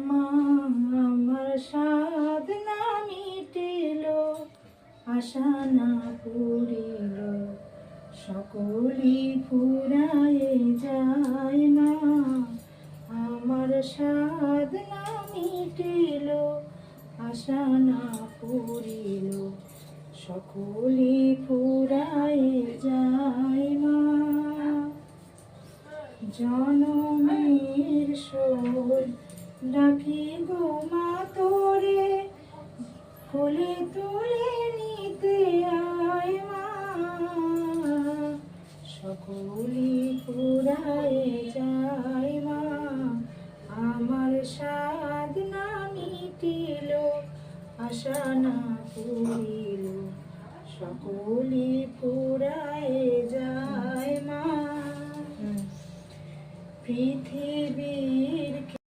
মা আমার সাধ না মিটিল, আশা না পুরিল, সকলি ফুরায়ে যায় না। আমার সাধ না মিটিল, আশা না পুরিল, সকলি ফুরায়ে যায় না। জনমের শোল ডাকি গো মা তোরে, কোলে তুলে নিতে আয় মা, সকলি ফুরায়ে যায় মা। আমার সাধ না মিটিল, আশা না পুরিল, সকলি ফুরায়ে